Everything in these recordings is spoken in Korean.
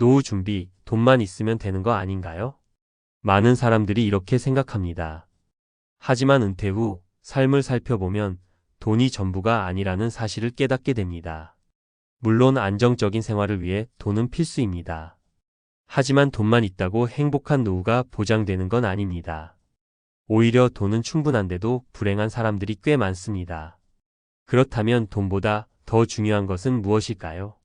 노후 준비, 돈만 있으면 되는 거 아닌가요? 많은 사람들이 이렇게 생각합니다. 하지만 은퇴 후 삶을 살펴보면 돈이 전부가 아니라는 사실을 깨닫게 됩니다. 물론 안정적인 생활을 위해 돈은 필수입니다. 하지만 돈만 있다고 행복한 노후가 보장되는 건 아닙니다. 오히려 돈은 충분한데도 불행한 사람들이 꽤 많습니다. 그렇다면 돈보다 더 중요한 것은 무엇일까요?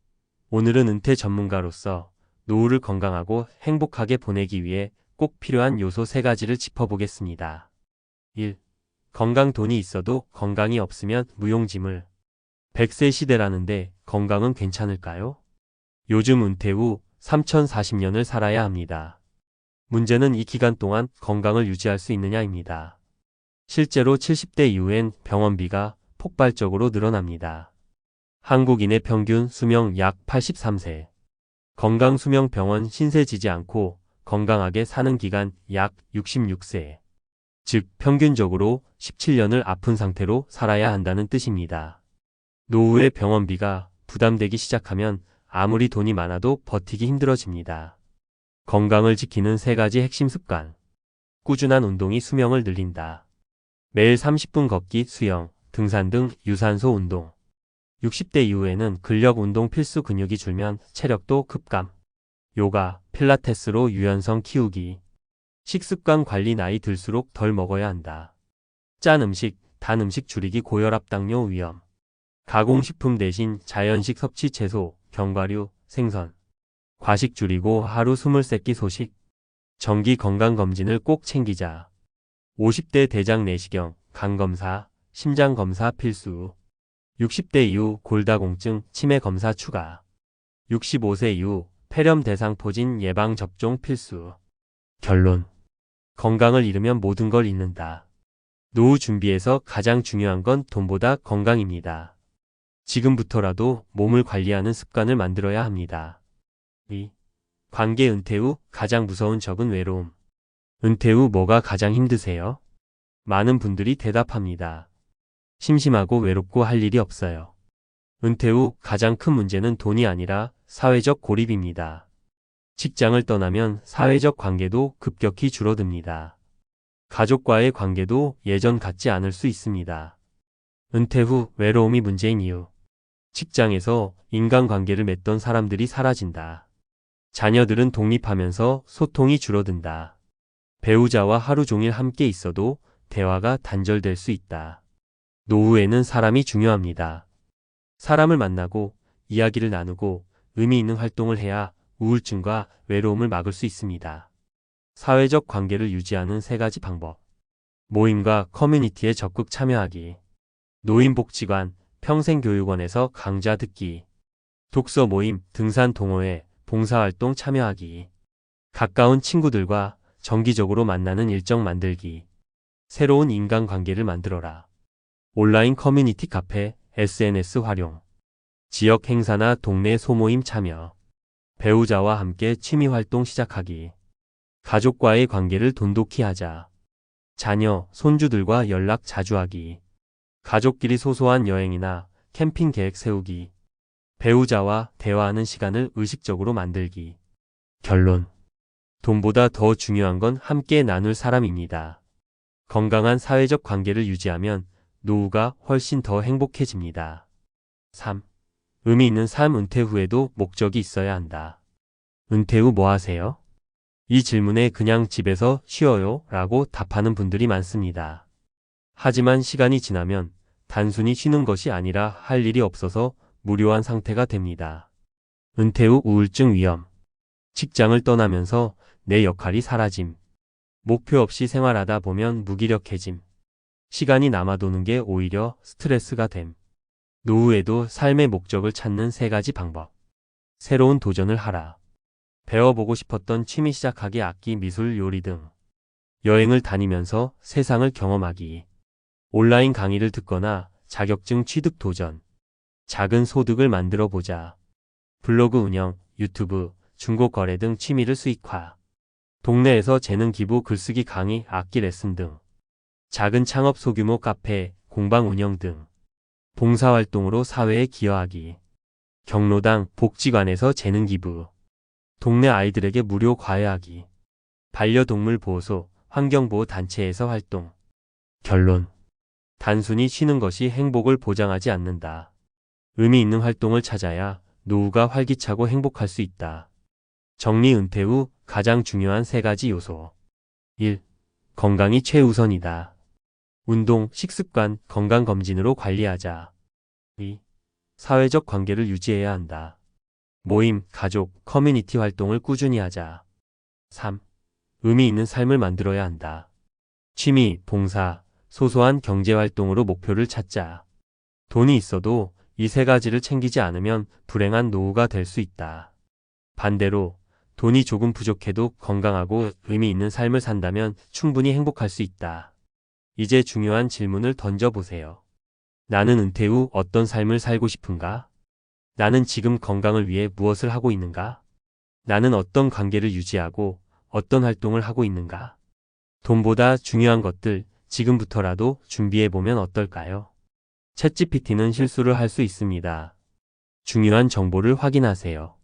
오늘은 은퇴 전문가로서 노후를 건강하고 행복하게 보내기 위해 꼭 필요한 요소 3가지를 짚어보겠습니다. 1. 건강. 돈이 있어도 건강이 없으면 무용지물. 100세 시대라는데 건강은 괜찮을까요? 요즘 은퇴 후 3040년을 살아야 합니다. 문제는 이 기간 동안 건강을 유지할 수 있느냐입니다. 실제로 70대 이후엔 병원비가 폭발적으로 늘어납니다. 한국인의 평균 수명 약 83세. 건강수명병원 신세지지 않고 건강하게 사는 기간 약 66세. 즉 평균적으로 17년을 아픈 상태로 살아야 한다는 뜻입니다. 노후의 병원비가 부담되기 시작하면 아무리 돈이 많아도 버티기 힘들어집니다. 건강을 지키는 3가지 핵심 습관. 꾸준한 운동이 수명을 늘린다. 매일 30분 걷기, 수영, 등산 등 유산소 운동. 60대 이후에는 근력 운동 필수. 근육이 줄면 체력도 급감. 요가, 필라테스로 유연성 키우기. 식습관 관리. 나이 들수록 덜 먹어야 한다. 짠 음식, 단 음식 줄이기. 고혈압, 당뇨 위험. 가공식품 대신 자연식 섭취. 채소, 견과류, 생선. 과식 줄이고 하루 23끼 소식. 정기 건강검진을 꼭 챙기자. 50대 대장 내시경, 간검사, 심장검사 필수. 60대 이후 골다공증, 치매 검사 추가. 65세 이후 폐렴 대상포진 예방 접종 필수. 결론. 건강을 잃으면 모든 걸 잃는다. 노후 준비에서 가장 중요한 건 돈보다 건강입니다. 지금부터라도 몸을 관리하는 습관을 만들어야 합니다. 2. 관계. 은퇴 후 가장 무서운 적은 외로움. 은퇴 후 뭐가 가장 힘드세요? 많은 분들이 대답합니다. 심심하고 외롭고 할 일이 없어요. 은퇴 후 가장 큰 문제는 돈이 아니라 사회적 고립입니다. 직장을 떠나면 사회적 관계도 급격히 줄어듭니다. 가족과의 관계도 예전 같지 않을 수 있습니다. 은퇴 후 외로움이 문제인 이유. 직장에서 인간관계를 맺던 사람들이 사라진다. 자녀들은 독립하면서 소통이 줄어든다. 배우자와 하루 종일 함께 있어도 대화가 단절될 수 있다. 노후에는 사람이 중요합니다. 사람을 만나고 이야기를 나누고 의미 있는 활동을 해야 우울증과 외로움을 막을 수 있습니다. 사회적 관계를 유지하는 3가지 방법. 모임과 커뮤니티에 적극 참여하기. 노인복지관, 평생교육원에서 강좌 듣기. 독서 모임, 등산 동호회, 봉사활동 참여하기. 가까운 친구들과 정기적으로 만나는 일정 만들기. 새로운 인간관계를 만들어라. 온라인 커뮤니티 카페, SNS 활용. 지역 행사나 동네 소모임 참여. 배우자와 함께 취미활동 시작하기. 가족과의 관계를 돈독히 하자. 자녀, 손주들과 연락 자주 하기. 가족끼리 소소한 여행이나 캠핑 계획 세우기. 배우자와 대화하는 시간을 의식적으로 만들기. 결론. 돈보다 더 중요한 건 함께 나눌 사람입니다. 건강한 사회적 관계를 유지하면 노후가 훨씬 더 행복해집니다. 3. 의미 있는 삶. 은퇴 후에도 목적이 있어야 한다. 은퇴 후 뭐 하세요? 이 질문에 그냥 집에서 쉬어요 라고 답하는 분들이 많습니다. 하지만 시간이 지나면 단순히 쉬는 것이 아니라 할 일이 없어서 무료한 상태가 됩니다. 은퇴 후 우울증 위험. 직장을 떠나면서 내 역할이 사라짐. 목표 없이 생활하다 보면 무기력해짐. 시간이 남아도는 게 오히려 스트레스가 됨. 노후에도 삶의 목적을 찾는 3가지 방법. 새로운 도전을 하라. 배워보고 싶었던 취미 시작하기. 악기, 미술, 요리 등. 여행을 다니면서 세상을 경험하기. 온라인 강의를 듣거나 자격증 취득 도전. 작은 소득을 만들어 보자. 블로그 운영, 유튜브, 중고 거래 등 취미를 수익화. 동네에서 재능 기부, 글쓰기 강의, 악기 레슨 등. 작은 창업, 소규모 카페, 공방 운영 등. 봉사활동으로 사회에 기여하기. 경로당, 복지관에서 재능 기부. 동네 아이들에게 무료 과외하기. 반려동물 보호소, 환경보호 단체에서 활동. 결론. 단순히 쉬는 것이 행복을 보장하지 않는다. 의미 있는 활동을 찾아야 노후가 활기차고 행복할 수 있다. 정리 은퇴 후 가장 중요한 3가지 요소. 1. 건강이 최우선이다. 운동, 식습관, 건강검진으로 관리하자. 2. 사회적 관계를 유지해야 한다. 모임, 가족, 커뮤니티 활동을 꾸준히 하자. 3. 의미 있는 삶을 만들어야 한다. 취미, 봉사, 소소한 경제활동으로 목표를 찾자. 돈이 있어도 이 3가지를 챙기지 않으면 불행한 노후가 될 수 있다. 반대로 돈이 조금 부족해도 건강하고 의미 있는 삶을 산다면 충분히 행복할 수 있다. 이제 중요한 질문을 던져보세요. 나는 은퇴 후 어떤 삶을 살고 싶은가? 나는 지금 건강을 위해 무엇을 하고 있는가? 나는 어떤 관계를 유지하고 어떤 활동을 하고 있는가? 돈보다 중요한 것들 지금부터라도 준비해보면 어떨까요? 챗GPT는 실수를 할 수 있습니다. 중요한 정보를 확인하세요.